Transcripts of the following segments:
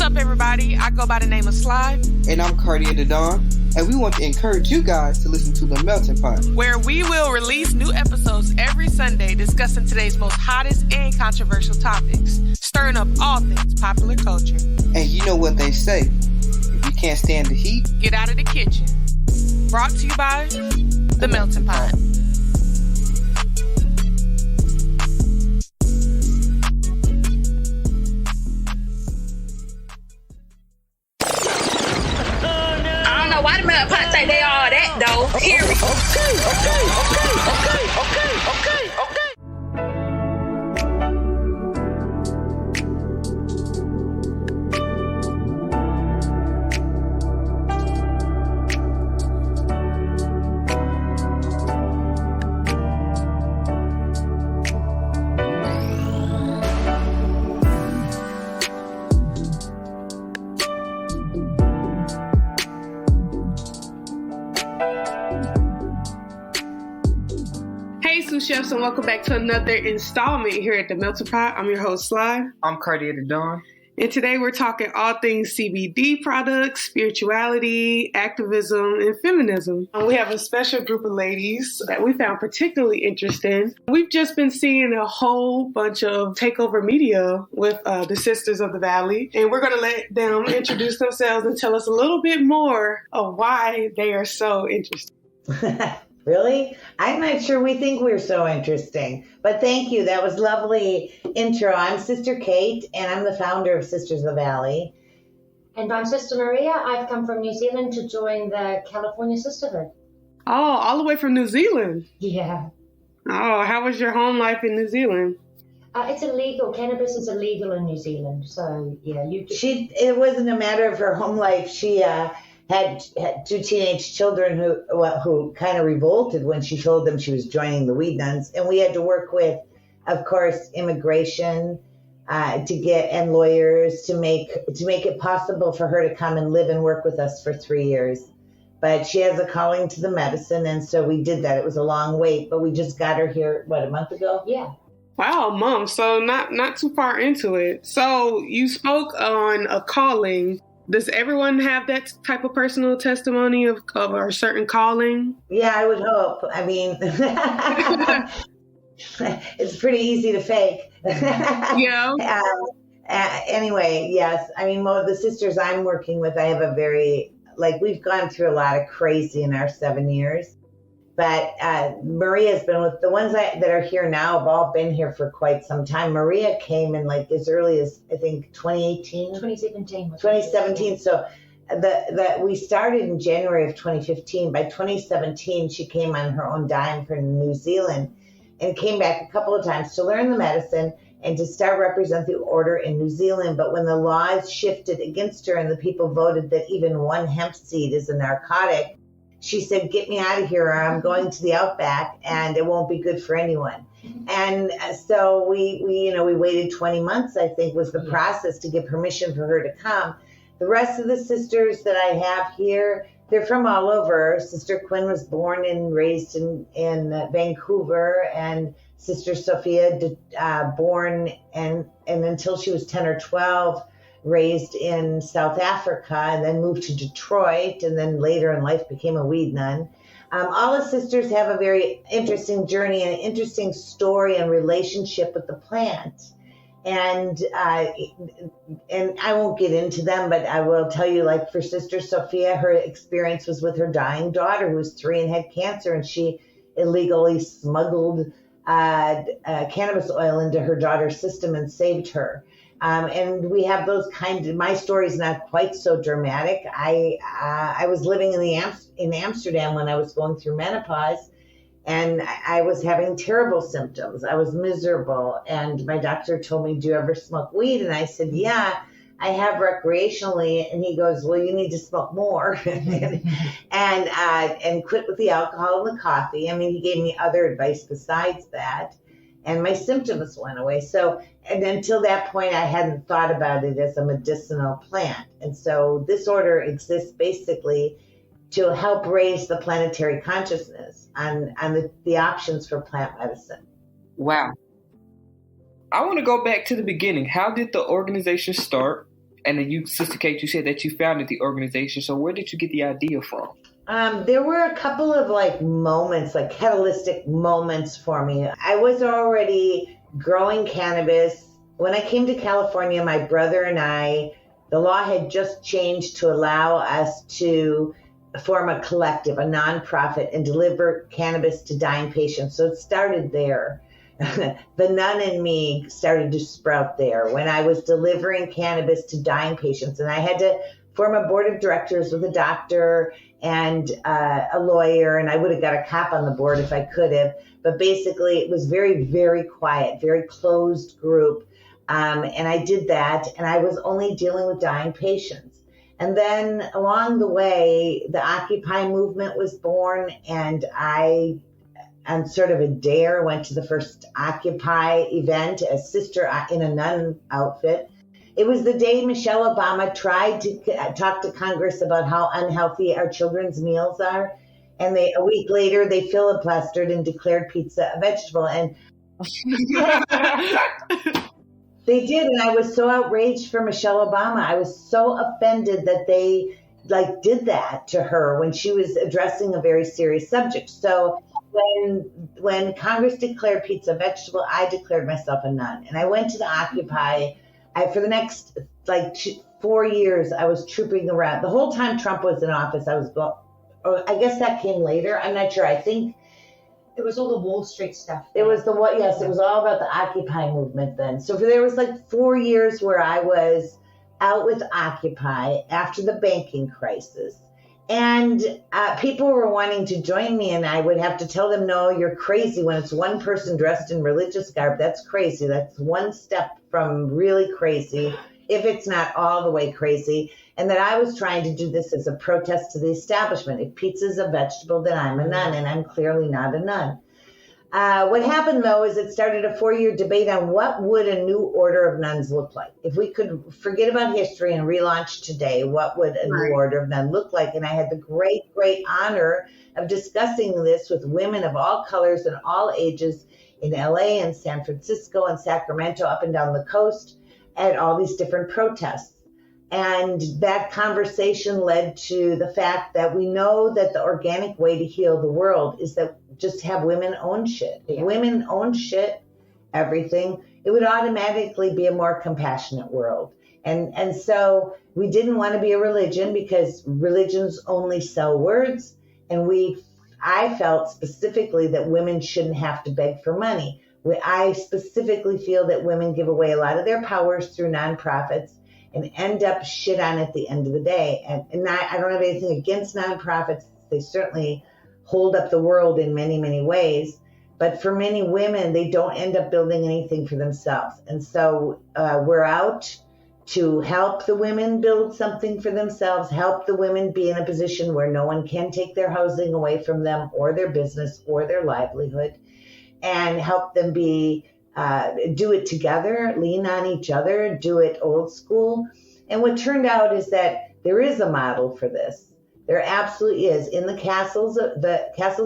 up, everybody? I go by the name of Sly. And I'm Cardi at the Dawn. And we want to encourage you guys to listen to The Melting Pot, where we will release new episodes every Sunday discussing today's most hottest and controversial topics, stirring up all things popular culture. And you know what they say, if you can't stand the heat, get out of the kitchen. Brought to you by The Melting Pot. Why the Melting Pot think they all that, though? Period. Okay. Chefs, and welcome back to another installment here at The Melting Pot. I'm your host, Sly. I'm Cardi at the Dawn. And today we're talking all things CBD products, spirituality, activism, and feminism. And we have a special group of ladies that we found particularly interesting. We've just been seeing a whole bunch of takeover media with the Sisters of the Valley. And we're going to let them introduce themselves and tell us a little bit more of why they are so interesting. Really? I'm not sure we think we're so interesting, but thank you. That was lovely intro. I'm Sister Kate, and I'm the founder of Sisters of the Valley. And I'm Sister Maria. I've come from New Zealand to join the California Sisterhood. Oh, all the way from New Zealand? Yeah. Oh, how was your home life in New Zealand? It's illegal. Cannabis is illegal in New Zealand. So, yeah. It wasn't a matter of her home life. She had two teenage children who kind of revolted when she told them she was joining the Weed Nuns, and we had to work with, of course, immigration and lawyers to make it possible for her to come and live and work with us for 3 years. But she has a calling to the medicine, and so we did that. It was a long wait, but we just got her here, a month ago? Yeah. Wow, Mom. So not too far into it. So you spoke on a calling. Does everyone have that type of personal testimony of a certain calling? Yeah, I would hope. I mean, it's pretty easy to fake. Yeah. Anyway, yes. I mean, most of the sisters I'm working with, I have we've gone through a lot of crazy in our 7 years. But Maria's been with the ones that are here now have all been here for quite some time. Maria came in as early as, I think, 2018? 2017. So we started in January of 2015. By 2017, she came on her own dime from New Zealand and came back a couple of times to learn the medicine and to start represent the order in New Zealand. But when the laws shifted against her and the people voted that even one hemp seed is a narcotic, she said, "Get me out of here, or I'm going to the outback, and it won't be good for anyone." And so we waited 20 months, I think, was the process to get permission for her to come. The rest of the sisters that I have here, they're from all over. Sister Quinn was born and raised in Vancouver, and Sister Sophia born and until she was 10 or 12, raised in South Africa, and then moved to Detroit, and then later in life became a weed nun. All the sisters have a very interesting journey and an interesting story and relationship with the plant. And I won't get into them, but I will tell you, for Sister Sophia, her experience was with her dying daughter, who was 3 and had cancer, and she illegally smuggled cannabis oil into her daughter's system and saved her. And we have those my story's not quite so dramatic. I was living in Amsterdam when I was going through menopause, and I was having terrible symptoms. I was miserable, and my doctor told me, "Do you ever smoke weed?" And I said, "Yeah, I have recreationally." And he goes, "Well, you need to smoke more and quit with the alcohol and the coffee." I mean, he gave me other advice besides that. And my symptoms went away. And until that point, I hadn't thought about it as a medicinal plant. And so this order exists basically to help raise the planetary consciousness on the options for plant medicine. Wow. I want to go back to the beginning. How did the organization start? And then you, Sister Kate, you said that you founded the organization. So where did you get the idea from? There were a couple of moments, catalytic moments for me. I was already growing cannabis. When I came to California, my brother and I, the law had just changed to allow us to form a collective, a nonprofit, and deliver cannabis to dying patients. So it started there. The nun in me started to sprout there when I was delivering cannabis to dying patients. And I had to form a board of directors with a doctor and a lawyer, and I would have got a cop on the board if I could have. But basically, it was very, very quiet, very closed group. And I did that, and I was only dealing with dying patients. And then along the way, the Occupy movement was born, and I, on sort of a dare, went to the first Occupy event as sister in a nun outfit. It was the day Michelle Obama tried to talk to Congress about how unhealthy our children's meals are. And a week later, they filibustered and declared pizza a vegetable. And they did. And I was so outraged for Michelle Obama. I was so offended that they did that to her when she was addressing a very serious subject. So when Congress declared pizza a vegetable, I declared myself a nun. And I went to the Occupy. For the next 4 years, I was trooping around. The whole time Trump was in office, I guess that came later. I'm not sure. I think it was all the Wall Street stuff. It was yes, it was all about the Occupy movement then. So there was 4 years where I was out with Occupy after the banking crisis. And people were wanting to join me, and I would have to tell them, no, you're crazy. When it's one person dressed in religious garb, that's crazy. That's one step from really crazy, if it's not all the way crazy. And that I was trying to do this as a protest to the establishment. If pizza's a vegetable, then I'm a nun, and I'm clearly not a nun. What happened, though, is it started a 4-year debate on what would a new order of nuns look like. If we could forget about history and relaunch today, what would a new order of nun look like? And I had the great, great honor of discussing this with women of all colors and all ages in LA and San Francisco and Sacramento, up and down the coast, at all these different protests. And that conversation led to the fact that we know that the organic way to heal the world is that just have women own shit. If women own shit, everything, it would automatically be a more compassionate world. And so we didn't want to be a religion because religions only sell words. And I felt specifically that women shouldn't have to beg for money. I specifically feel that women give away a lot of their powers through nonprofits and end up shit on at the end of the day. And I don't have anything against nonprofits. They certainly hold up the world in many, many ways. But for many women, they don't end up building anything for themselves. And so we're out to help the women build something for themselves, help the women be in a position where no one can take their housing away from them or their business or their livelihood, and help them do it together, lean on each other, do it old school. And what turned out is that there is a model for this. There absolutely is. In the castles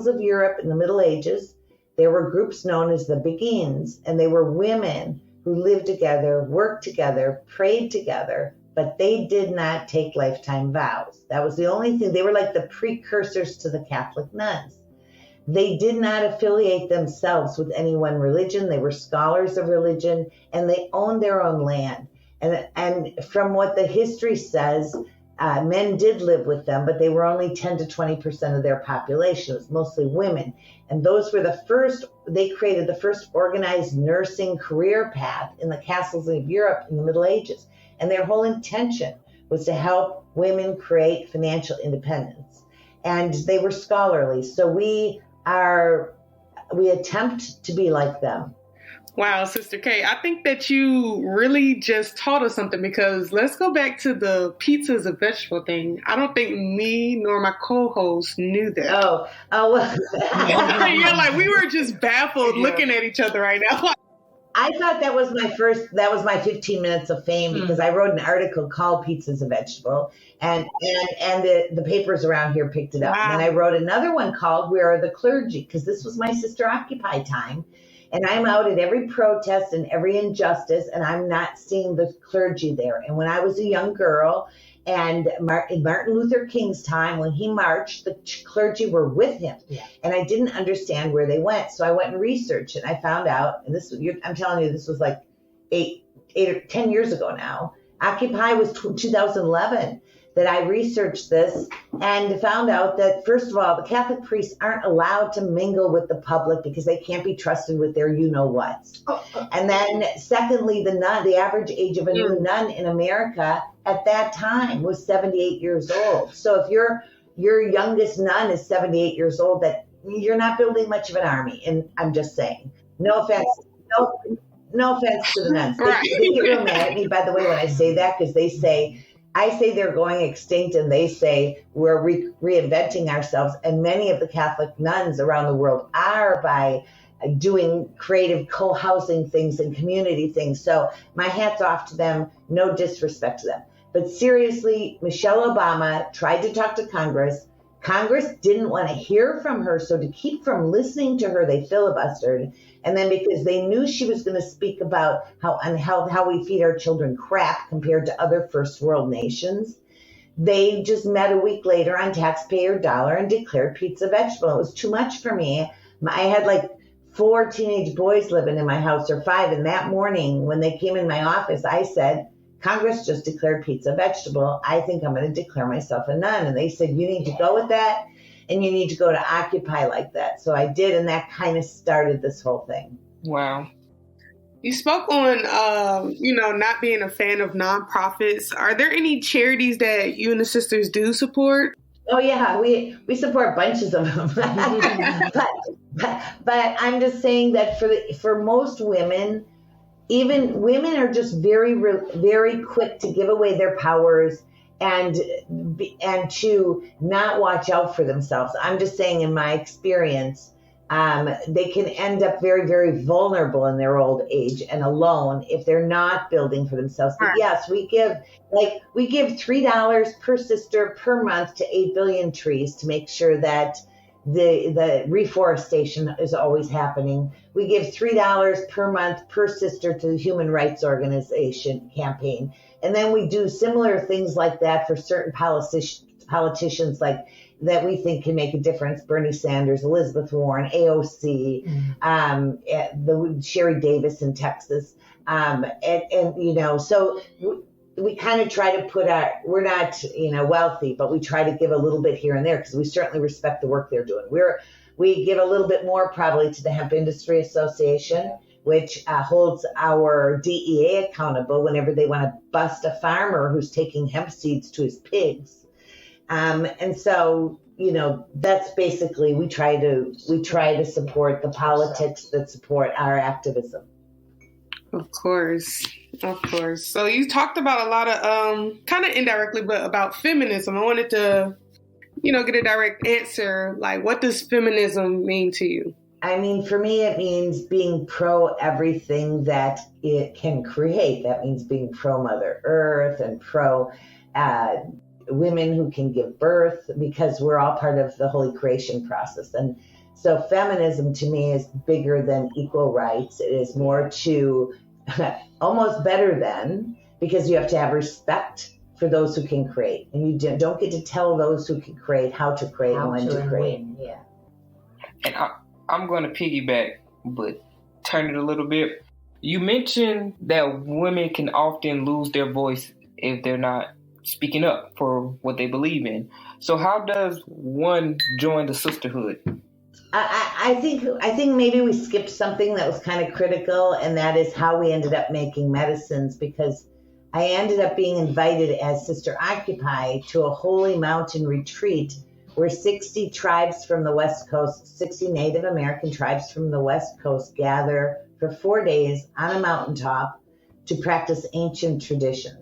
of Europe in the Middle Ages, there were groups known as the Beguines, and they were women who lived together, worked together, prayed together, but they did not take lifetime vows. That was the only thing. They were like the precursors to the Catholic nuns. They did not affiliate themselves with any one religion. They were scholars of religion, and they owned their own land. And from what the history says, men did live with them, but they were only 10 to 20% of their population. It was mostly women. And those were they created the first organized nursing career path in the castles of Europe in the Middle Ages. And their whole intention was to help women create financial independence. And they were scholarly. So we attempt to be like them. Wow, Sister Kay, I think that you really just taught us something, because let's go back to the pizza as a vegetable thing. I don't think me nor my co-host knew that. Oh, well. Yeah, we were just baffled looking at each other right now. I thought that was my 15 minutes of fame, because I wrote an article called Pizza's a Vegetable, and the papers around here picked it up. Wow. And then I wrote another one called Where Are the Clergy? Because this was my Sister Occupy time. And I'm out at every protest and every injustice, and I'm not seeing the clergy there. And when I was a young girl, and in Martin Luther King's time, when he marched, the clergy were with him. Yeah. And I didn't understand where they went. So I went and researched, and I found out, and I'm telling you, this was like 8 or 10 years ago now. Occupy was 2011 that I researched this and found out that, first of all, the Catholic priests aren't allowed to mingle with the public because they can't be trusted with their you-know-whats. And then secondly, the average age of a new nun in America at that time was 78 years old. So if your youngest nun is 78 years old, that you're not building much of an army. And I'm just saying, no offense to the nuns. They get real mad at me, by the way, when I say that, because I say they're going extinct, and they say we're reinventing ourselves. And many of the Catholic nuns around the world are, by doing creative co-housing things and community things. So my hat's off to them. No disrespect to them. But seriously, Michelle Obama tried to talk to Congress. Congress didn't want to hear from her. So to keep from listening to her, they filibustered. And then because they knew she was going to speak about how we feed our children crap compared to other first world nations, they just met a week later on taxpayer dollar and declared pizza vegetable. It was too much for me. I had like 4 teenage boys living in my house, or 5. And that morning when they came in my office, I said, Congress just declared pizza vegetable. I think I'm going to declare myself a nun. And they said, you need to go with that. And you need to go to Occupy like that. So I did, and that kind of started this whole thing. Wow. You spoke on, not being a fan of nonprofits. Are there any charities that you and the sisters do support? Oh, yeah. We support bunches of them. but I'm just saying that for most women, even women are just very, very quick to give away their powers and to not watch out for themselves. I'm just saying, in my experience, they can end up very, very vulnerable in their old age and alone if they're not building for themselves. But yes, we give $3 per sister per month to 8 billion trees to make sure that the reforestation is always happening. We give $3 per month per sister to the Human Rights Organization campaign. And then we do similar things like that for certain politicians like that we think can make a difference. Bernie Sanders, Elizabeth Warren, AOC, the Sherry Davis in Texas. So we kind of try to we're not, wealthy, but we try to give a little bit here and there because we certainly respect the work they're doing. We give a little bit more probably to the Hemp Industry Association, which holds our DEA accountable whenever they want to bust a farmer who's taking hemp seeds to his pigs. And so, that's basically, we try to support the politics that support our activism. Of course. So you talked about a lot of, kind of indirectly, but about feminism. I wanted to, get a direct answer. Like, what does feminism mean to you? I mean, for me, it means being pro everything that it can create. That means being pro Mother Earth and pro women who can give birth, because we're all part of the holy creation process. And so feminism to me is bigger than equal rights. It is more to almost better than, because you have to have respect for those who can create. And you don't get to tell those who can create how to create and when to create. Yeah. And I'm going to piggyback, but turn it a little bit. You mentioned that women can often lose their voice if they're not speaking up for what they believe in. So how does one join the sisterhood? I think maybe we skipped something that was kind of critical, and that is how we ended up making medicines, because I ended up being invited as Sister Occupy to a holy mountain retreat where 60 tribes from the West Coast, 60 Native American tribes from the West Coast gather for 4 days on a mountaintop to practice ancient traditions.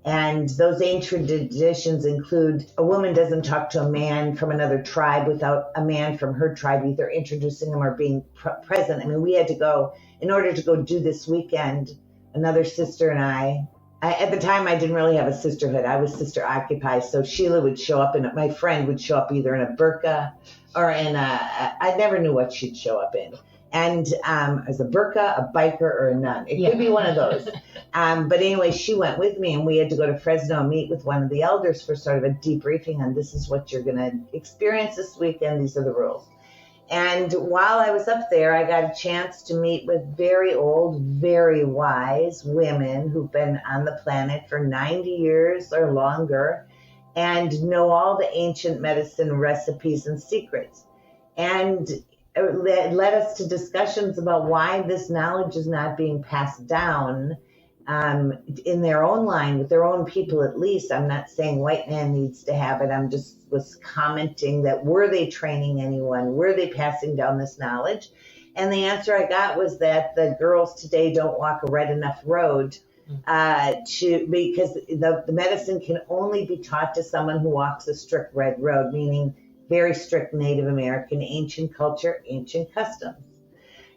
And those ancient traditions include a woman doesn't talk to a man from another tribe without a man from her tribe either introducing them or being present. I mean, we had to go, in order to go do this weekend, another sister and I at the time, I didn't really have a sisterhood. I was Sister Occupy. So Sheila would show up, and my friend would show up either in a burqa or in I never knew what she'd show up in. And as a burqa, a biker, or a nun. It could be one of those. But anyway, she went with me, and we had to go to Fresno and meet with one of the elders for sort of a debriefing on this is what you're going to experience this weekend. These are the rules. And while I was up there, I got a chance to meet with very old, very wise women who've been on the planet for 90 years or longer and know all the ancient medicine recipes and secrets. And it led us to discussions about why this knowledge is not being passed down in their own line, with their own people at least. I'm not saying white man needs to have it. I'm just was commenting that were they training anyone? Were they passing down this knowledge? And the answer I got was that the girls today don't walk a red enough road because the medicine can only be taught to someone who walks a strict red road, meaning very strict Native American, ancient culture, ancient customs.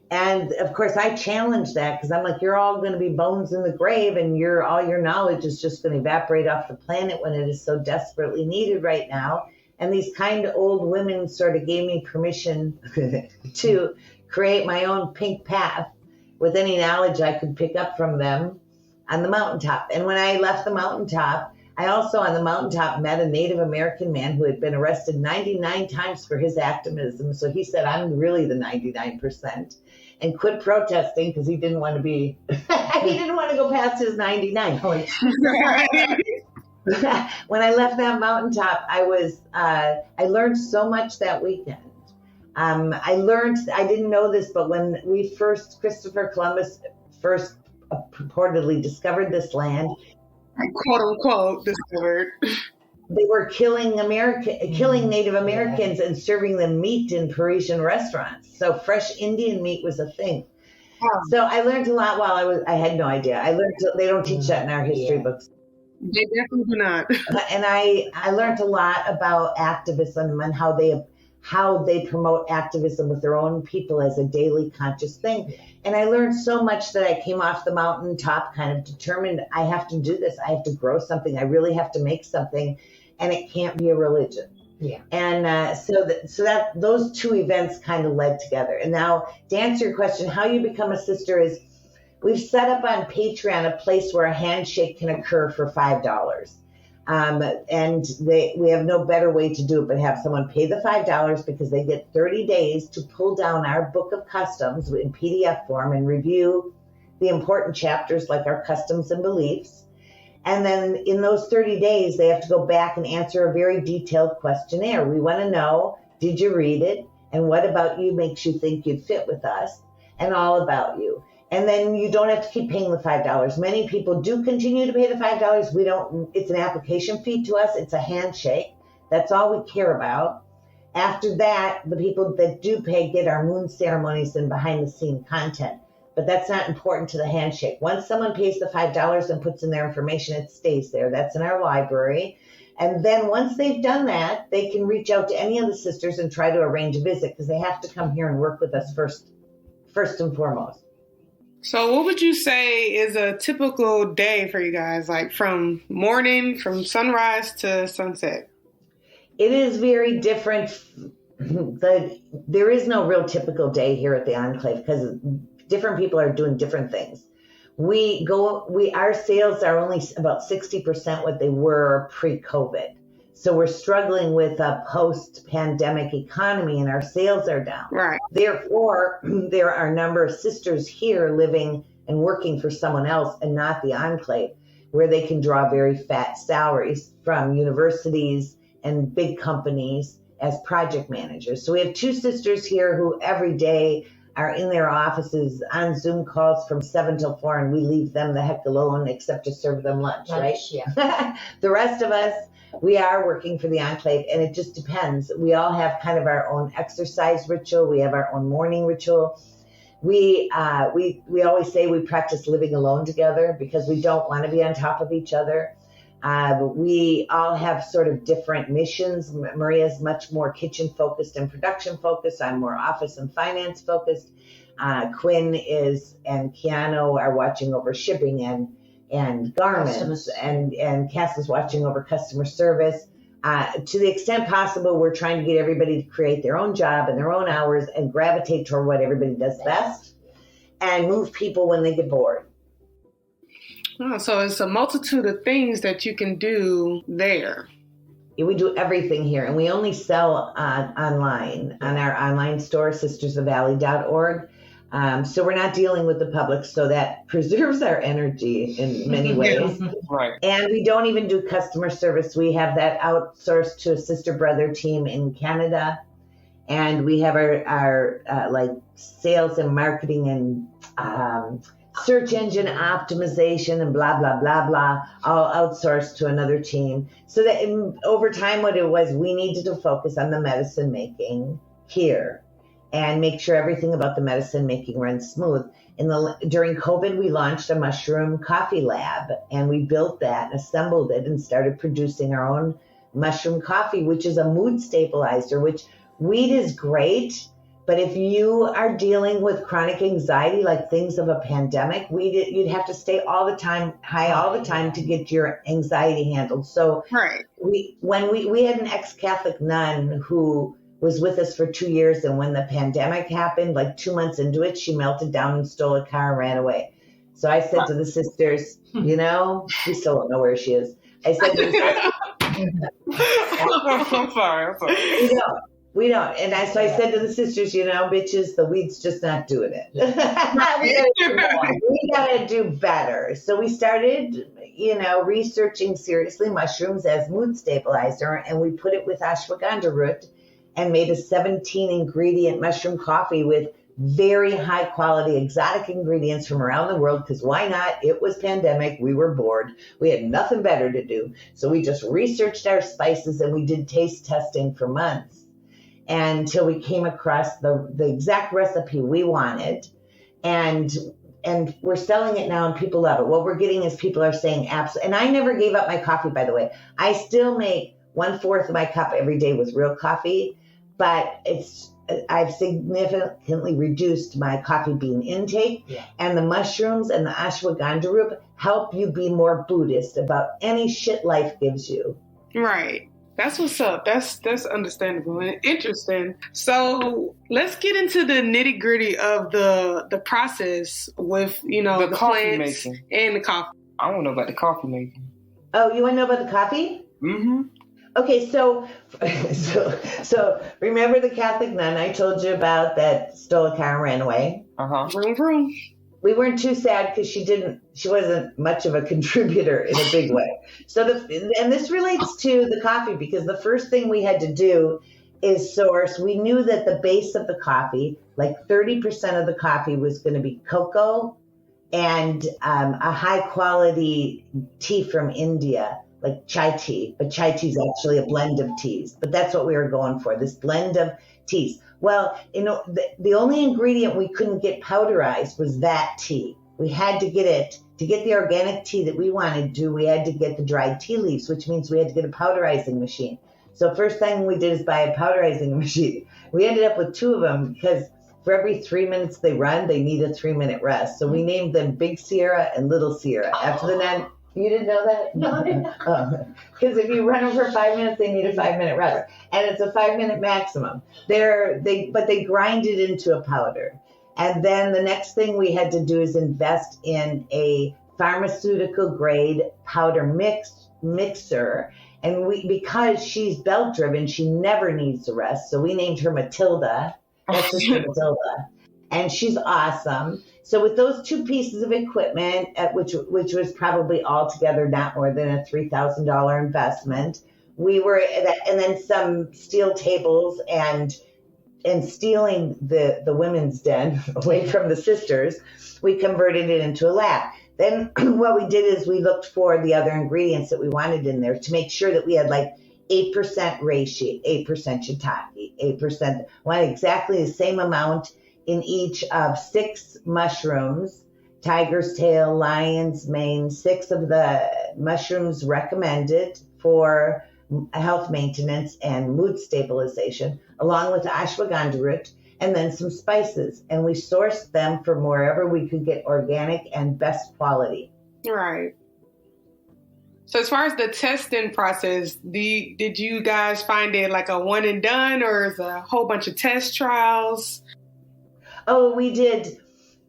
And of course, I challenge that because I'm like, you're all going to be bones in the grave, and all your knowledge is just going to evaporate off the planet when it is so desperately needed right now. And these kind of old women sort of gave me permission to create my own pink path with any knowledge I could pick up from them on the mountaintop. And when I left the mountaintop, I also on the mountaintop met a Native American man who had been arrested 99 times for his activism. So he said, I'm really the 99%, and quit protesting because he didn't want to be, he didn't want to go past his 99. When I left that mountaintop, I learned so much that weekend. I didn't know this, but when Christopher Columbus first purportedly discovered this land, quote unquote discovered, they were killing Native Americans and serving them meat in Parisian restaurants. So fresh Indian meat was a thing. So I learned a lot while I had no idea. I learned they don't teach that in our history books. They definitely do not. And I learned a lot about activism and how they promote activism with their own people as a daily conscious thing. And I learned so much that I came off the mountaintop kind of determined I have to do this. I have to grow something. I really have to make something, and it can't be a religion. Yeah. And so that those two events kind of led together. And now to answer your question, how you become a sister is we've set up on Patreon a place where a handshake can occur for $5. And we have no better way to do it but have someone pay the $5 because they get 30 days to pull down our book of customs in PDF form and review the important chapters like our customs and beliefs. And then in those 30 days, they have to go back and answer a very detailed questionnaire. We want to know, did you read it? And what about you makes you think you'd fit with us? And all about you. And then you don't have to keep paying the $5. Many people do continue to pay the $5. We don't, it's an application fee to us. It's a handshake. That's all we care about. After that, the people that do pay get our moon ceremonies and behind the scene content. But that's not important to the handshake. Once someone pays the $5 and puts in their information, it stays there. That's in our library. And then once they've done that, they can reach out to any of the sisters and try to arrange a visit because they have to come here and work with us first and foremost. So what would you say is a typical day for you guys, like from sunrise to sunset? It is very different. There is no real typical day here at the Enclave because different people are doing different things. Our sales are only about 60% what they were pre-COVID. So we're struggling with a post-pandemic economy and our sales are down. Right. Therefore, there are a number of sisters here living and working for someone else and not the Enclave, where they can draw very fat salaries from universities and big companies as project managers. So we have two sisters here who every day are in their offices on Zoom calls from 7 till 4, and we leave them the heck alone except to serve them lunch, right? Yeah. The rest of us, we are working for the Enclave, and it just depends. We all have kind of our own exercise ritual. We have our own morning ritual. We always say we practice living alone together because we don't want to be on top of each other. We all have sort of different missions. Maria's much more kitchen focused and production focused. I'm more office and finance focused. Quinn and Keanu are watching over shipping and garments, and Cass is watching over customer service. To the extent possible, we're trying to get everybody to create their own job and their own hours and gravitate toward what everybody does best and move people when they get bored. Oh, so it's a multitude of things that you can do there. We do everything here, and we only sell online on our online store, sistersofvalley.org. So we're not dealing with the public, so that preserves our energy in many ways. Right. And we don't even do customer service. We have that outsourced to a sister brother team in Canada. And we have our like sales and marketing and search engine optimization and blah, blah, blah, blah, all outsourced to another team. So that over time, what it was, we needed to focus on the medicine making here and make sure everything about the medicine making runs smooth. During COVID, we launched a mushroom coffee lab, and we built that and assembled it and started producing our own mushroom coffee, which is a mood stabilizer, which weed is great. But if you are dealing with chronic anxiety, like things of a pandemic, you'd have to stay all the time, high all the time to get your anxiety handled. So right. we had an ex-Catholic nun who was with us for 2 years. And when the pandemic happened, like 2 months into it, she melted down and stole a car and ran away. So I said to the sisters, we still don't know where she is. I said to the sisters, I'm sorry. We don't. And so I said to the sisters, bitches, the weed's just not doing it. We gotta do better. So we started, researching seriously mushrooms as mood stabilizer, and we put it with ashwagandha root and made a 17-ingredient mushroom coffee with very high quality exotic ingredients from around the world, because why not? It was pandemic. We were bored. We had nothing better to do. So we just researched our spices and we did taste testing for months until we came across the exact recipe we wanted. And we're selling it now and people love it. What we're getting is people are saying absolutely. And I never gave up my coffee, by the way. I still make 1/4 of my cup every day with real coffee, but I've significantly reduced my coffee bean intake. Yeah. And the mushrooms and the ashwagandha root help you be more Buddhist about any shit life gives you. Right. That's what's up. That's understandable and interesting. So let's get into the nitty gritty of the process with, the coffee plants making and the coffee. I want to know about the coffee making. Oh, you want to know about the coffee? Mm-hmm. Okay, so remember the Catholic nun I told you about that stole a car and ran away? Uh-huh. Vroom, vroom. We weren't too sad because she wasn't much of a contributor in a big way. So and this relates to the coffee, because the first thing we had to do is source. We knew that the base of the coffee, like 30% of the coffee was going to be cocoa and a high quality tea from India, like chai tea. But chai tea is actually a blend of teas. But that's what we were going for, this blend of teas. Well, the only ingredient we couldn't get powderized was that tea. We had to get it. To get the organic tea that we wanted to, we had to get the dried tea leaves, which means we had to get a powderizing machine. So first thing we did is buy a powderizing machine. We ended up with 2 of them because for every 3 minutes they run, they need a 3-minute rest. So we named them Big Sierra and Little Sierra. After the nun. You didn't know that? No, I didn't know. Because if you run them for 5 minutes, they need a 5-minute rest. And it's a 5-minute maximum. But they grind it into a powder. And then the next thing we had to do is invest in a pharmaceutical grade powder mixer. And because she's belt driven, she never needs to rest. So we named her Matilda. That's just Matilda. And she's awesome. So with those 2 pieces of equipment, which was probably altogether not more than a $3,000 investment, and then some steel tables and stealing the women's den away from the sisters, we converted it into a lab. Then what we did is we looked for the other ingredients that we wanted in there to make sure that we had like 8% reishi, 8% shiitake, 8%, wanted exactly the same amount in each of 6 mushrooms, tiger's tail, lion's mane, 6 of the mushrooms recommended for health maintenance and mood stabilization, along with the ashwagandha root, and then some spices. And we sourced them from wherever we could get organic and best quality. Right. So as far as the testing process, did you guys find it like a one and done, or is it a whole bunch of test trials? Oh, we did.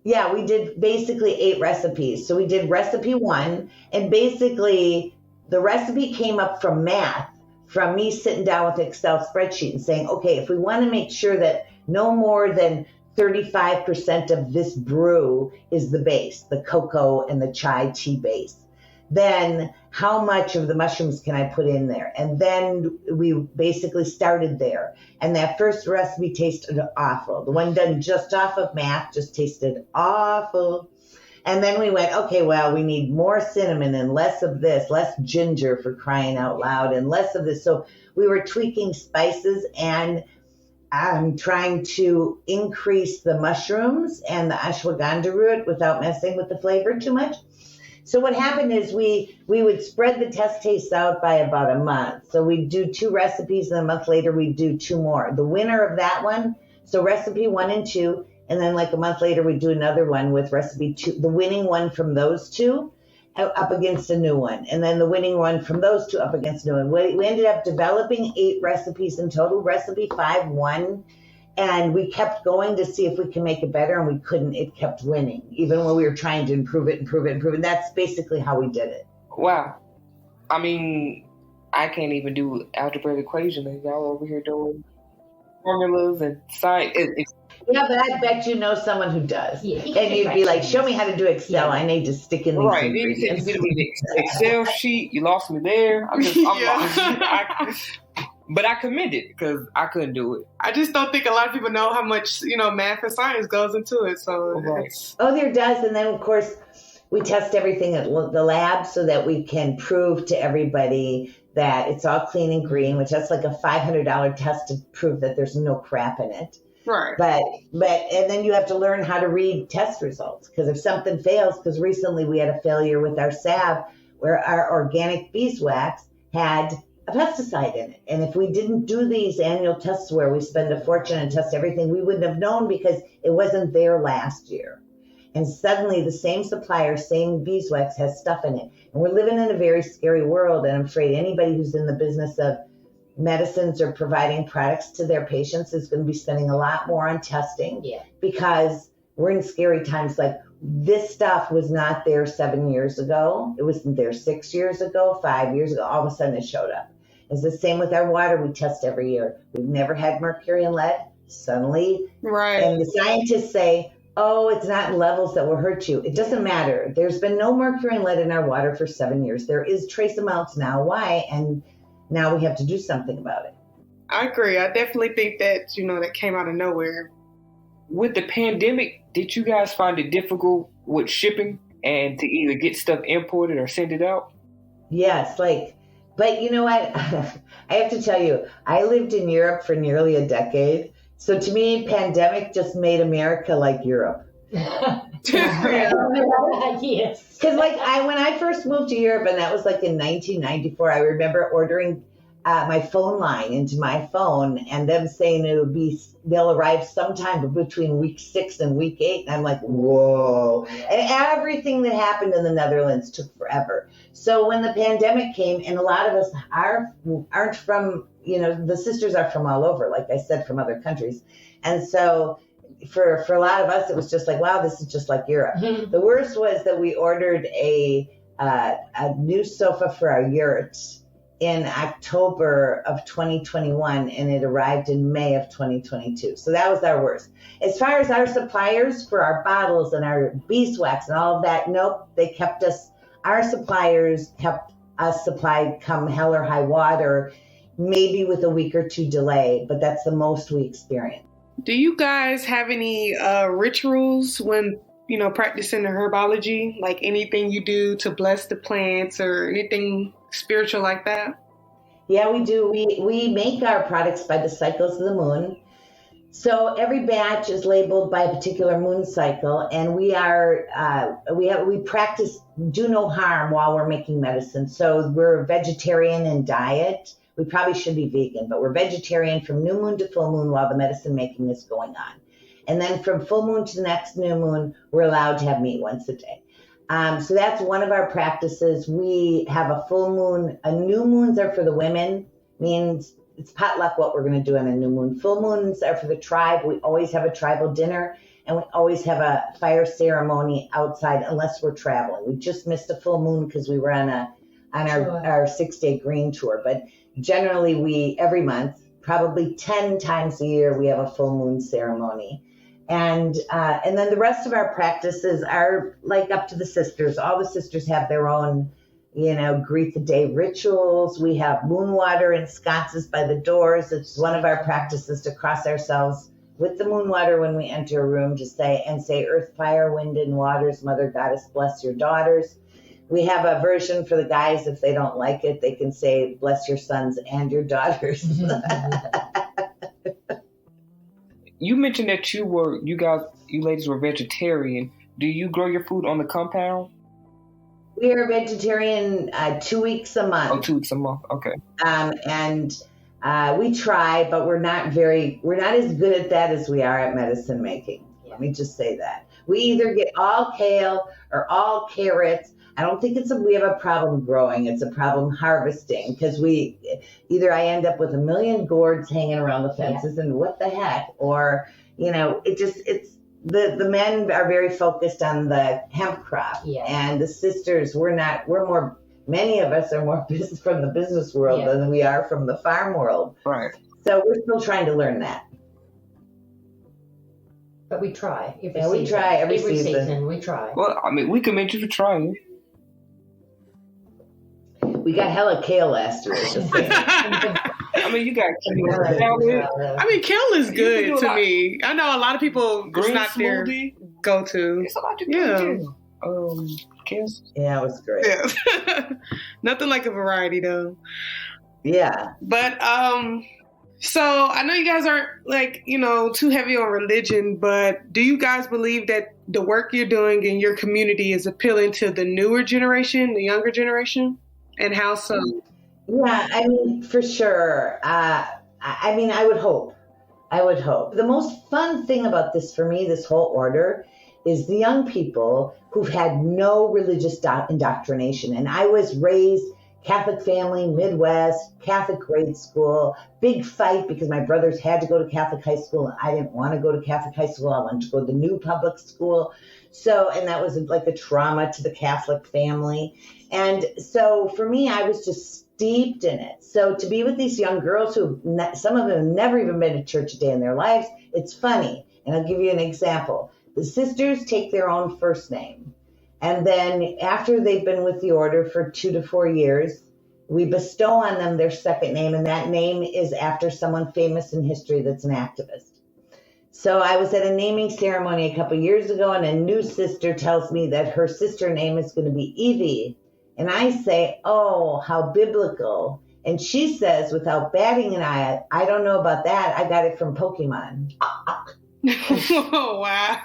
Yeah, we did basically 8 recipes. So we did recipe 1, and basically the recipe came up from math, from me sitting down with an Excel spreadsheet and saying, okay, if we want to make sure that no more than 35% of this brew is the base, the cocoa and the chai tea base, then how much of the mushrooms can I put in there? And then we basically started there. And that first recipe tasted awful. The one done just off of math just tasted awful. And then we went, okay, well, we need more cinnamon and less of this, less ginger for crying out loud, and less of this. So we were tweaking spices and trying to increase the mushrooms and the ashwagandha root without messing with the flavor too much. So what happened is we would spread the test tastes out by about a month. So we'd do 2 recipes, and a month later we'd do 2 more. The winner of that one, so recipe 1 and 2, and then like a month later we'd do another one with recipe 2, the winning one from those 2 up against a new one, and then the winning one from those 2 up against a new one. We ended up developing 8 recipes in total. Recipe 5 won. And we kept going to see if we can make it better, and we couldn't. It kept winning, even when we were trying to improve it. And that's basically how we did it. Wow. I mean, I can't even do algebraic equations, and y'all over here doing formulas and science. Yeah, but I bet you know someone who does. Yeah. And you'd be like, show me how to do Excel. I need to stick in these ingredients. You did an Excel sheet. You lost me there. But I commend it because I couldn't do it. I just don't think a lot of people know how much, math and science goes into it. So, Oh, there does. And then, of course, we test everything at the lab so that we can prove to everybody that it's all clean and green, which that's like a $500 test to prove that there's no crap in it. Right. But and then you have to learn how to read test results, because if something fails, because recently we had a failure with our salve where our organic beeswax had a pesticide in it. And if we didn't do these annual tests where we spend a fortune and test everything, we wouldn't have known because it wasn't there last year. And suddenly the same supplier, same beeswax has stuff in it. And we're living in a very scary world. And I'm afraid anybody who's in the business of medicines or providing products to their patients is going to be spending a lot more on testing, because we're in scary times. Like, this stuff was not there 7 years ago. It wasn't there 6 years ago, 5 years ago. All of a sudden it showed up. It's the same with our water. We test every year. We've never had mercury and lead. Suddenly, right. And the scientists say, oh, it's not in levels that will hurt you. It doesn't matter. There's been no mercury and lead in our water for 7 years. There is trace amounts now. Why? And now we have to do something about it. I agree. I definitely think that, that came out of nowhere. With the pandemic, did you guys find it difficult with shipping and to either get stuff imported or send it out? Yes, but you know what? I have to tell you, I lived in Europe for nearly a decade. So to me, pandemic just made America like Europe. Yes. Because when I first moved to Europe, and that was like in 1994, I remember ordering my phone line into my phone and them saying they'll arrive sometime between week 6 and week 8. And I'm like, whoa. And everything that happened in the Netherlands took forever. So when the pandemic came, and a lot of us aren't from, the sisters are from all over, like I said, from other countries. And so for a lot of us, it was just like, wow, this is just like Europe. Mm-hmm. The worst was that we ordered a new sofa for our yurt in October of 2021, and it arrived in May of 2022. So that was our worst. As far as our suppliers for our bottles and our beeswax and all of that, nope, our suppliers kept us supplied come hell or high water, maybe with a week or 2 delay, but that's the most we experienced. Do you guys have any rituals when, practicing the herbology, like anything you do to bless the plants or anything spiritual like that? Yeah, we do. We make our products by the cycles of the moon. So every batch is labeled by a particular moon cycle, and we practice do no harm while we're making medicine. So we're vegetarian in diet. We probably should be vegan, but we're vegetarian from new moon to full moon while the medicine making is going on. And then from full moon to the next new moon, we're allowed to have meat once a day. So that's one of our practices. We have a full moon. New moons are for the women, means it's potluck what we're going to do on a new moon. Full moons are for the tribe. We always have a tribal dinner, and we always have a fire ceremony outside unless we're traveling. We just missed a full moon because we were on our 6-day green tour. But generally, we every month, probably 10 times a year, we have a full moon ceremony. And then the rest of our practices are like up to the sisters. All the sisters have their own, greet the day rituals. We have moon water and sconces by the doors. It's one of our practices to cross ourselves with the moon water when we enter a room to say, earth, fire, wind, and waters, Mother Goddess, bless your daughters. We have a version for the guys. If they don't like it, they can say, bless your sons and your daughters. You mentioned that you ladies were vegetarian. Do you grow your food on the compound? We are vegetarian 2 weeks a month. Oh, 2 weeks a month. Okay. And we try, but we're not as good at that as we are at medicine making. Let me just say that. We either get all kale or all carrots. I don't think we have a problem growing. It's a problem harvesting, because either I end up with a million gourds hanging around the fences and what the heck, or, the men are very focused on the hemp crop, and the sisters, many of us are more business from the business world than we are from the farm world. Right. So we're still trying to learn that. But we try. We try every season. We try. Well, we commend you for trying. We got hella kale last year. You got kale. Kale is good to me. I know a lot of people, green it's not smoothie. Their go-to. It's a lot to do. Kale. Yeah, it was great. Yeah. Nothing like a variety, though. Yeah. But, so I know you guys aren't too heavy on religion, but do you guys believe that the work you're doing in your community is appealing to the newer generation, the younger generation? And how so? Yeah, for sure. I would hope. The most fun thing about this for me, this whole order, is the young people who've had no religious indoctrination. And I was raised Catholic family, Midwest, Catholic grade school, big fight because my brothers had to go to Catholic high school and I didn't want to go to Catholic high school. I wanted to go to the new public school. So, and that was like a trauma to the Catholic family. And so for me, I was just steeped in it. So to be with these young girls some of them have never even been to church a day in their lives, it's funny. And I'll give you an example. The sisters take their own first name. And then after they've been with the order for 2 to 4 years, we bestow on them their second name. And that name is after someone famous in history that's an activist. So I was at a naming ceremony a couple years ago, and a new sister tells me that her sister name is going to be Evie. And I say, oh, how biblical. And she says, without batting an eye, I don't know about that. I got it from Pokemon. Oh, wow.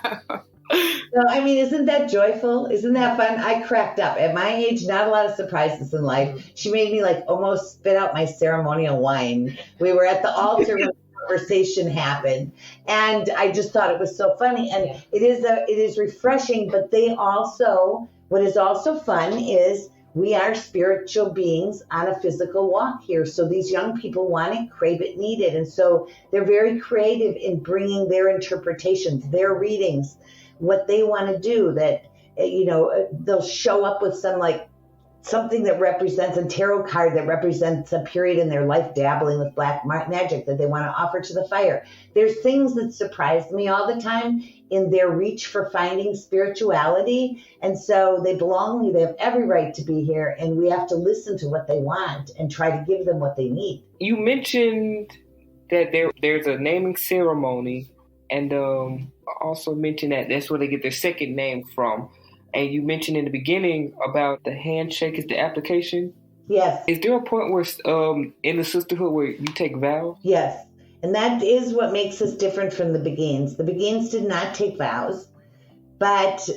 So, isn't that joyful? Isn't that fun? I cracked up. At my age, not a lot of surprises in life. She made me almost spit out my ceremonial wine. We were at the altar when the conversation happened. And I just thought it was so funny. And it is refreshing, but what is also fun is we are spiritual beings on a physical walk here. So these young people want it, crave it, need it. And so they're very creative in bringing their interpretations, their readings, what they want to do, that, they'll show up with something that represents a tarot card that represents a period in their life dabbling with black magic that they want to offer to the fire. There's things that surprise me all the time in their reach for finding spirituality. And so they belong here. They have every right to be here. And we have to listen to what they want and try to give them what they need. You mentioned that there's a naming ceremony, and also mentioned that that's where they get their second name from. And you mentioned in the beginning about the handshake is the application. Yes. Is there a point where in the sisterhood where you take vows? Yes. And that is what makes us different from the Beguines. The Beguines did not take vows, but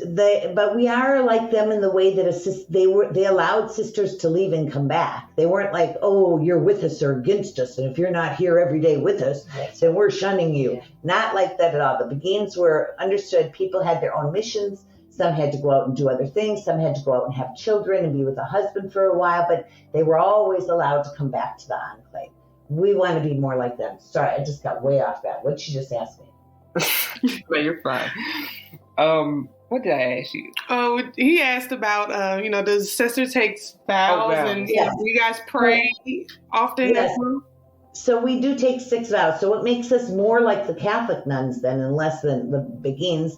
we are like them in the way that they allowed sisters to leave and come back. They weren't like, oh, you're with us or against us, and if you're not here every day with us, then we're shunning you. Yeah. Not like that at all. The Beguines were understood. People had their own missions. Some had to go out and do other things. Some had to go out and have children and be with a husband for a while, but they were always allowed to come back to the enclave. We want to be more like them. Sorry, I just got way off that. What did you just ask me? No, you're fine. What did I ask you? Oh, he asked about, does sister take vows? And Yes. you guys pray often? Yes. So we do take 6 vows. So what makes us more like the Catholic nuns then and less than the Beguines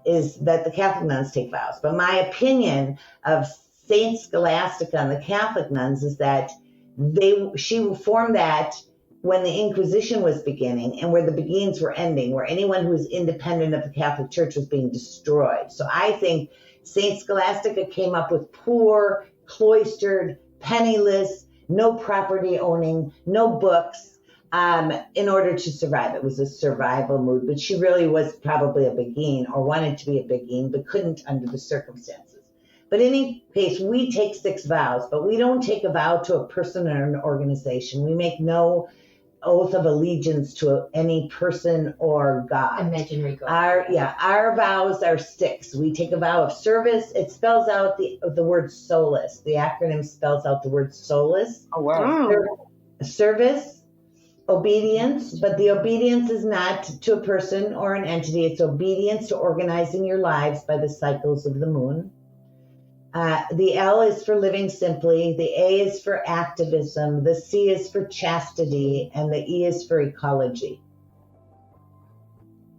is that the Catholic nuns take vows. But my opinion of Saint Scholastica and the Catholic nuns is that she formed that when the Inquisition was beginning and where the Beguines were ending, where anyone who was independent of the Catholic Church was being destroyed. So I think Saint Scholastica came up with poor, cloistered, penniless, no property owning, no books, in order to survive. It was a survival mood, but she really was probably a Beguine or wanted to be a Beguine, but couldn't under the circumstances. But in any case, we take 6 vows, but we don't take a vow to a person or an organization. We make no oath of allegiance to any person or God. Imaginary God. Our vows are 6. We take a vow of service. It spells out the word solace. The acronym spells out the word solace. Oh, wow. Service, obedience, but the obedience is not to a person or an entity. It's obedience to organizing your lives by the cycles of the moon. The L is for living simply, the A is for activism, the C is for chastity, and the E is for ecology.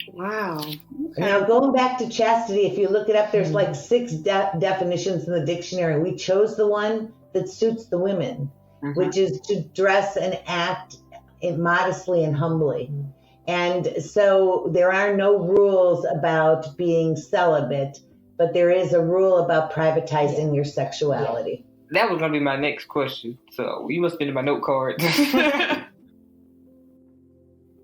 Wow. Okay. Now, going back to chastity, if you look it up, there's like 6 definitions in the dictionary. We chose the one that suits the women, which is to dress and act modestly and humbly. And so there are no rules about being celibate, but there is a rule about privatizing your sexuality. That was going to be my next question. So you must have been in my note card. A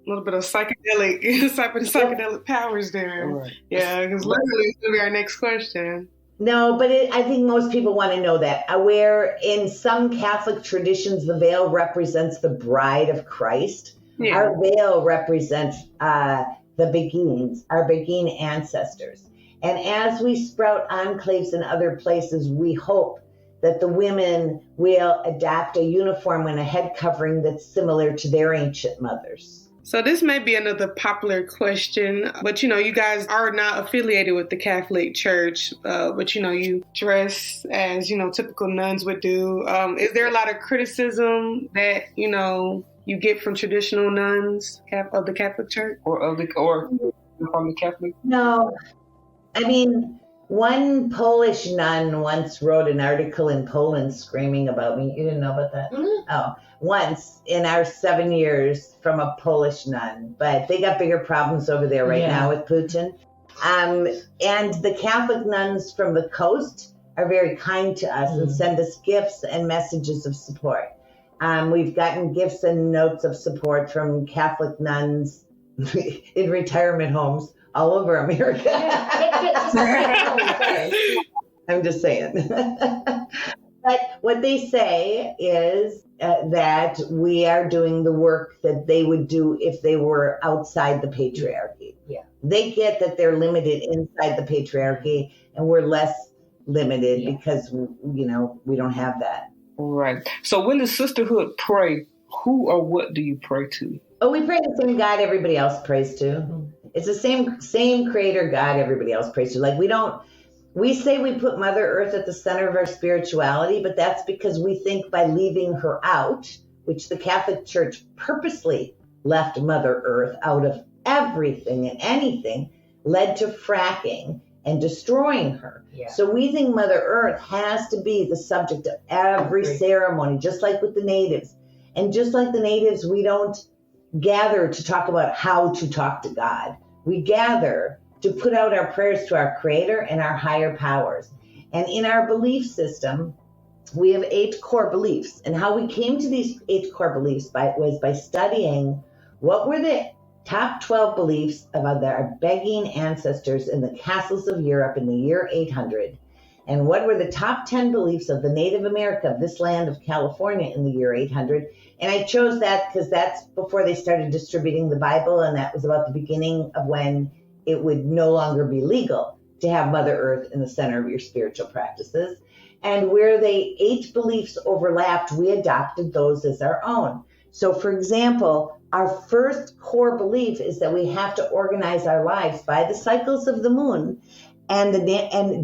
little bit of psychedelic powers there. Right. Yeah, because literally it's going to be our next question. No, but I think most people want to know that. Where in some Catholic traditions, the veil represents the bride of Christ. Yeah. Our veil represents the Beguines, our Beguine ancestors. And as we sprout enclaves in other places, we hope that the women will adapt a uniform and a head covering that's similar to their ancient mothers. So this may be another popular question, but you guys are not affiliated with the Catholic Church, but you dress as, typical nuns would do. Is there a lot of criticism that, you get from traditional nuns of the Catholic Church? Or from the Catholic? No. I mean, one Polish nun once wrote an article in Poland screaming about me. You didn't know about that? Mm-hmm. Oh, once in our 7 years from a Polish nun. But they got bigger problems over there now with Putin. And the Catholic nuns from the coast are very kind to us and send us gifts and messages of support. We've gotten gifts and notes of support from Catholic nuns in retirement homes all over America. I'm just saying. But what they say is that we are doing the work that they would do if they were outside the patriarchy. Yeah. They get that they're limited inside the patriarchy, and we're less limited because, we don't have that. Right. So when the sisterhood pray, who or what do you pray to? Oh, we pray to the same God everybody else prays to. Mm-hmm. It's the same creator God everybody else prays to. Like we say we put Mother Earth at the center of our spirituality, but that's because we think by leaving her out, which the Catholic Church purposely left Mother Earth out of everything and anything, led to fracking and destroying her. Yeah. So we think Mother Earth has to be the subject of every ceremony, just like with the natives. And just like the natives, we don't gather to talk about how to talk to God. We gather to put out our prayers to our Creator and our higher powers. And in our belief system, we have 8 core beliefs. And how we came to these 8 core beliefs was by studying what were the top 12 beliefs of our begging ancestors in the castles of Europe in the year 800, and what were the top 10 beliefs of the Native America of this land of California in the year 800. And I chose that because that's before they started distributing the Bible, and that was about the beginning of when it would no longer be legal to have Mother Earth in the center of your spiritual practices. And where the 8 beliefs overlapped, we adopted those as our own. So, for example, our first core belief is that we have to organize our lives by the cycles of the moon and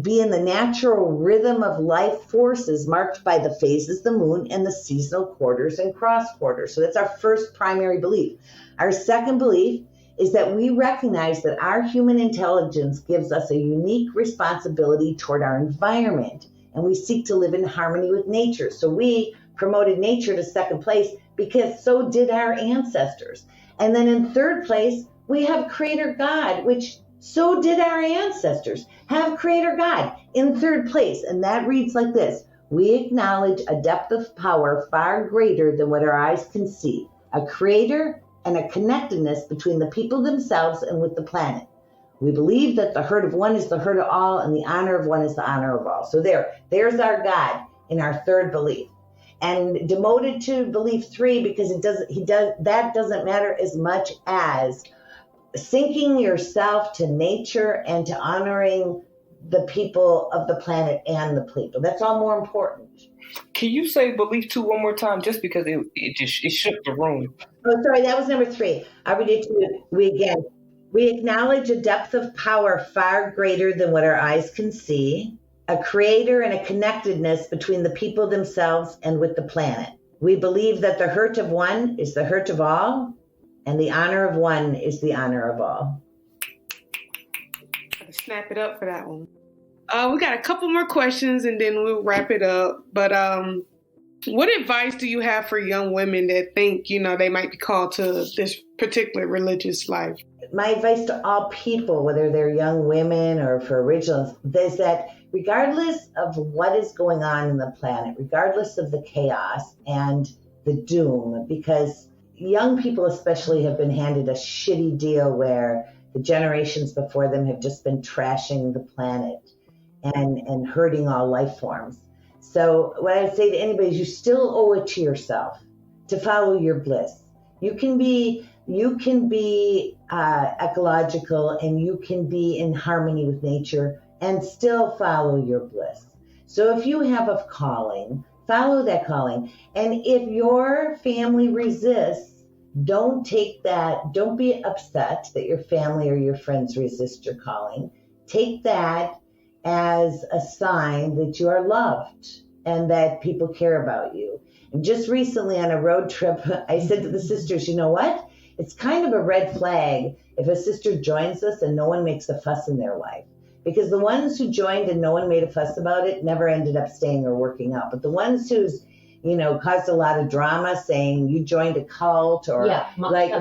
be in the natural rhythm of life forces marked by the phases of the moon and the seasonal quarters and cross quarters. So that's our first primary belief. Our second belief is that we recognize that our human intelligence gives us a unique responsibility toward our environment, and we seek to live in harmony with nature. So we promoted nature to second place because so did our ancestors. And then in third place, we have Creator God, which so did our ancestors have Creator God in third place. And that reads like this: we acknowledge a depth of power far greater than what our eyes can see, a creator and a connectedness between the people themselves and with the planet. We believe that the hurt of one is the hurt of all, and the honor of one is the honor of all. So there's our God in our third belief. And demoted to belief 3 because that doesn't matter as much as syncing yourself to nature and to honoring the people of the planet and the people. That's all more important. Can you say belief 2 one more time, just because it shook the room? Oh, sorry, that was number 3. I read it to you. We acknowledge a depth of power far greater than what our eyes can see, a creator and a connectedness between the people themselves and with the planet. We believe that the hurt of one is the hurt of all, and the honor of one is the honor of all. Gotta snap it up for that one. We got a couple more questions and then we'll wrap it up. But what advice do you have for young women that think, they might be called to this particular religious life? My advice to all people, whether they're young women or for originals, is that regardless of what is going on in the planet, regardless of the chaos and the doom, because young people especially have been handed a shitty deal where the generations before them have just been trashing the planet and hurting all life forms. So what I'd say to anybody is you still owe it to yourself to follow your bliss. You can be ecological and you can be in harmony with nature and still follow your bliss. So if you have a calling, follow that calling. And if your family resists, don't be upset that your family or your friends resist your calling. Take that as a sign that you are loved and that people care about you. And just recently on a road trip, I said to the sisters, you know what? It's kind of a red flag if a sister joins us and no one makes a fuss in their life. Because the ones who joined and no one made a fuss about it never ended up staying or working out. But the ones who's, caused a lot of drama saying you joined a cult or like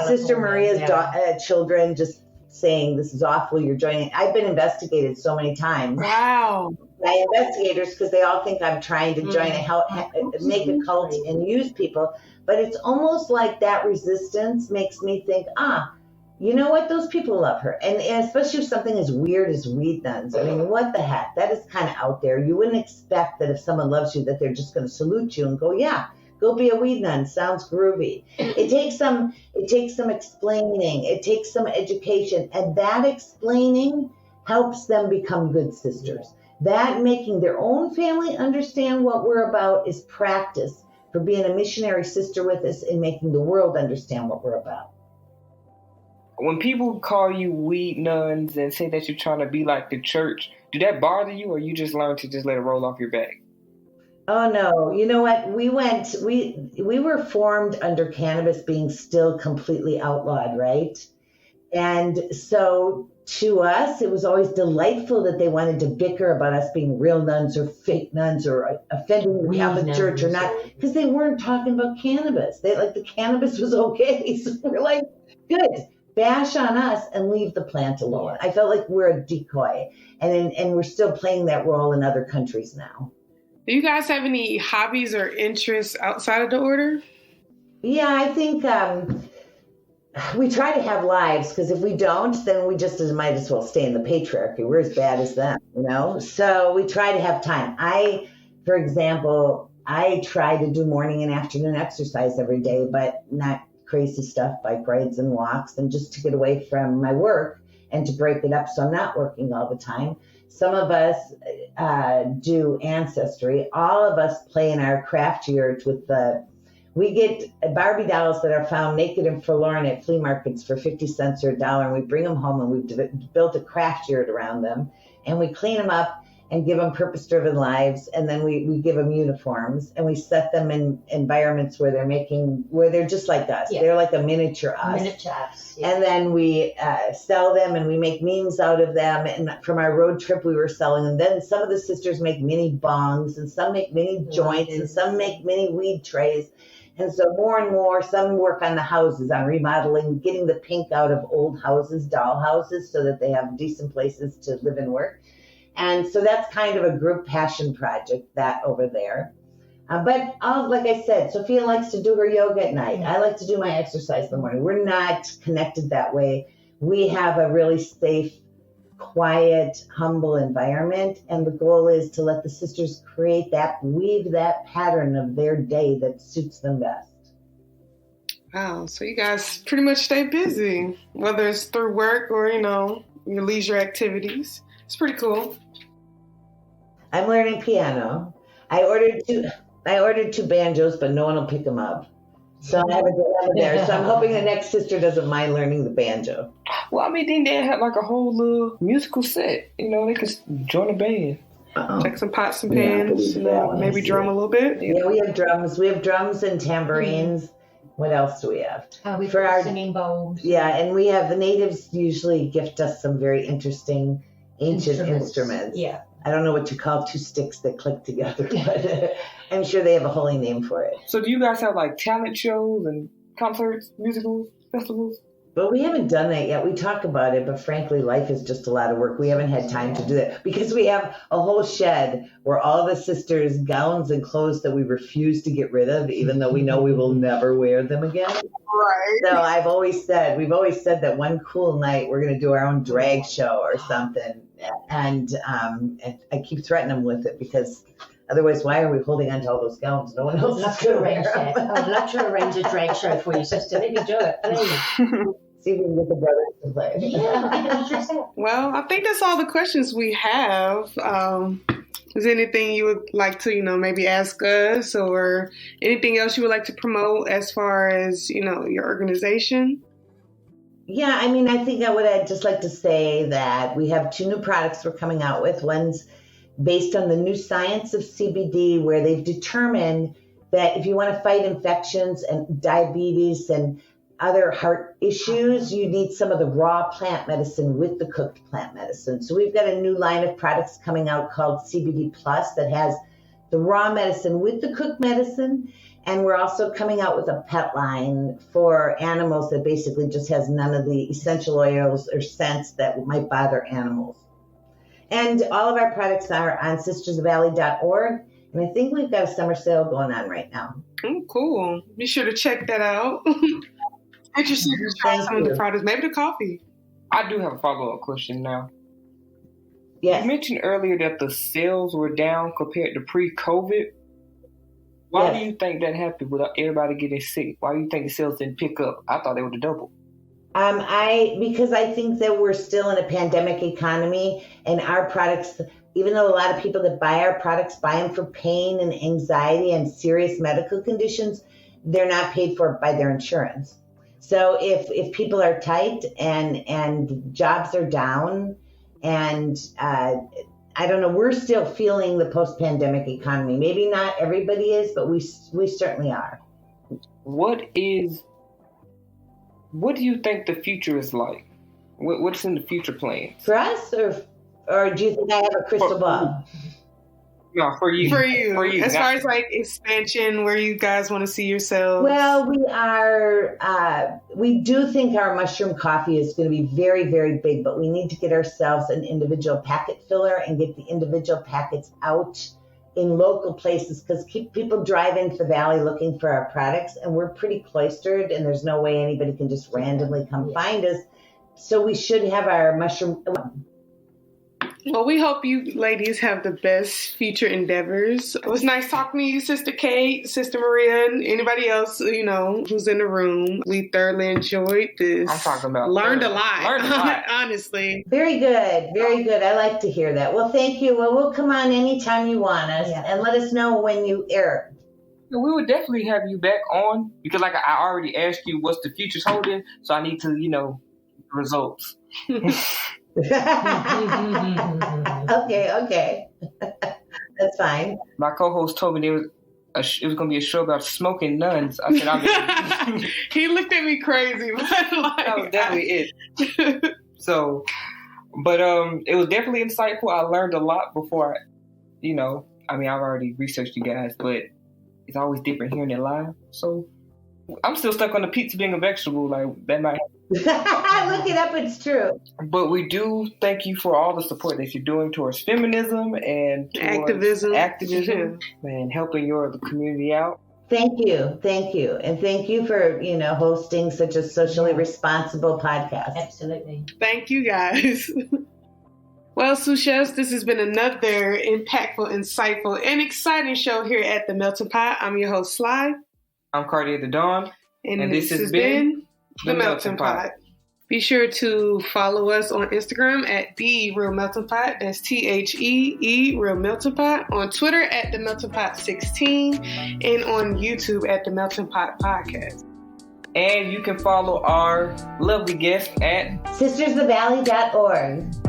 Sister Maria's children just saying this is awful, you're joining. I've been investigated so many times. Wow. By investigators because they all think I'm trying to join make a cult and use people. But it's almost like that resistance makes me think, you know what? Those people love her. And especially if something as weird as weed nuns. I mean, what the heck? That is kind of out there. You wouldn't expect that if someone loves you that they're just going to salute you and go, yeah, go be a weed nun. Sounds groovy. It takes some explaining. It takes some education. And that explaining helps them become good sisters. That making their own family understand what we're about is practice for being a missionary sister with us and making the world understand what we're about. When people call you weed nuns and say that you're trying to be like the church, do that bother you, or you just learn to just let it roll off your back? Oh no, you know what? We were formed under cannabis being still completely outlawed, right? And so to us, it was always delightful that they wanted to bicker about us being real nuns or fake nuns or offending the Catholic Church or not, because they weren't talking about cannabis. The cannabis was okay. So we're like, good. Bash on us and leave the plant alone. I felt like we're a decoy, and we're still playing that role in other countries now. Do you guys have any hobbies or interests outside of the order? Yeah, I think we try to have lives, because if we don't, then we just might as well stay in the patriarchy. We're as bad as them, So we try to have time. For example, I try to do morning and afternoon exercise every day, but not crazy stuff, bike rides and walks, and just to get away from my work and to break it up so I'm not working all the time. Some of us do ancestry. All of us play in our craft yards we get Barbie dolls that are found naked and forlorn at flea markets for 50 cents or $1, and we bring them home and we've built a craft yard around them, and we clean them up and give them purpose-driven lives, and then we give them uniforms, and we set them in environments where they're just like us. Yeah. They're like a miniature us. Miniature us. Yeah. And then we sell them, and we make memes out of them. And from our road trip, we were selling them. Then some of the sisters make mini bongs, and some make mini joints, and some make mini weed trays. And so more and more, some work on the houses, on remodeling, getting the pink out of old houses, doll houses, so that they have decent places to live and work. And so that's kind of a group passion project, that over there. But like I said, Sophia likes to do her yoga at night. I like to do my exercise in the morning. We're not connected that way. We have a really safe, quiet, humble environment. And the goal is to let the sisters weave that pattern of their day that suits them best. Wow. So you guys pretty much stay busy, whether it's through work or, your leisure activities. It's pretty cool. I'm learning piano. I ordered two banjos, but no one will pick them up. So I have a dilemma there. So I'm hoping the next sister doesn't mind learning the banjo. Well, then they have like a whole little musical set. They could join a band. Check some pots and pans, maybe drum a little bit. Yeah, we have drums. We have drums and tambourines. Mm-hmm. What else do we have? We have our singing bowls. Yeah, and we have the natives usually gift us some very interesting ancient instruments. Yeah. I don't know what you call two sticks that click together, but I'm sure they have a holy name for it. So do you guys have like talent shows and concerts, musicals, festivals? But we haven't done that yet. We talk about it, but frankly, life is just a lot of work. We haven't had time to do that because we have a whole shed where all the sisters' gowns and clothes that we refuse to get rid of, even though we know we will never wear them again. Right. So we've always said that one cool night we're going to do our own drag show or something. And I keep threatening them with it because otherwise, why are we holding on to all those gowns? No one else is going to wear them. I'd love to arrange a drag show for you, sister. Let me do it, please. See if we can get the brothers to play. Yeah. Well, I think that's all the questions we have. Is there anything you would like to, maybe ask us or anything else you would like to promote as far as, your organization? Yeah, I think I'd just like to say that we have 2 new products we're coming out with. One's based on the new science of CBD, where they've determined that if you want to fight infections and diabetes and other heart issues, you need some of the raw plant medicine with the cooked plant medicine. So we've got a new line of products coming out called CBD Plus that has the raw medicine with the cooked medicine. And we're also coming out with a pet line for animals that basically just has none of the essential oils or scents that might bother animals. And all of our products are on sistersvalley.org. And I think we've got a summer sale going on right now. Oh, cool. Be sure to check that out. Interested to try some of the products, maybe the coffee. I do have a follow-up question now. Yes. You mentioned earlier that the sales were down compared to pre-COVID. Why do you think that happened without everybody getting sick? Why do you think the sales didn't pick up? I thought they would have doubled. Because I think that we're still in a pandemic economy, and our products, even though a lot of people that buy our products buy them for pain and anxiety and serious medical conditions, they're not paid for by their insurance. So if people are tight and jobs are down and I don't know, we're still feeling the post-pandemic economy. Maybe not everybody is, but we certainly are. What do you think the future is like? What's in the future plans? For us, or do you think I have a crystal ball? No, for you. For you. As far as like expansion, where you guys want to see yourselves? Well, we do think our mushroom coffee is going to be very, very big, but we need to get ourselves an individual packet filler and get the individual packets out in local places because people drive into the valley looking for our products, and we're pretty cloistered, and there's no way anybody can just randomly come find us. So we should have our mushroom. Well, we hope you ladies have the best future endeavors. It was nice talking to you, Sister Kate, Sister Maria, and anybody else, who's in the room. We thoroughly enjoyed this. I'm talking about Learned a lot. Honestly. Very good. Very good. I like to hear that. Well, thank you. Well, we'll come on anytime you want us and let us know when you air. We would definitely have you back on because, like, I already asked you what's the future's holding, so I need to, results. Okay. That's fine. My co-host told me it was going to be a show about smoking nuns. I said, He looked at me crazy. But that was definitely it. So, but it was definitely insightful. I learned a lot before I've already researched you guys, but it's always different hearing it live. So I'm still stuck on the pizza being a vegetable. Like, that might happen. Look it up, it's true. But we do thank you for all the support that you're doing towards feminism and towards activism and helping the community out. Thank you. And thank you for, hosting such a socially responsible podcast. Absolutely. Thank you, guys. Well, sous chefs, this has been another impactful, insightful, and exciting show here at The Melting Pot. I'm your host, Sly. I'm Cartier the Dawn. And this has been The Melting Pot. Be sure to follow us on Instagram at The Real Melting Pot. That's THEE Real Melting Pot. On Twitter at The Melting Pot 16. And on YouTube at The Melting Pot Podcast. And you can follow our lovely guest at sistersthevalley.org.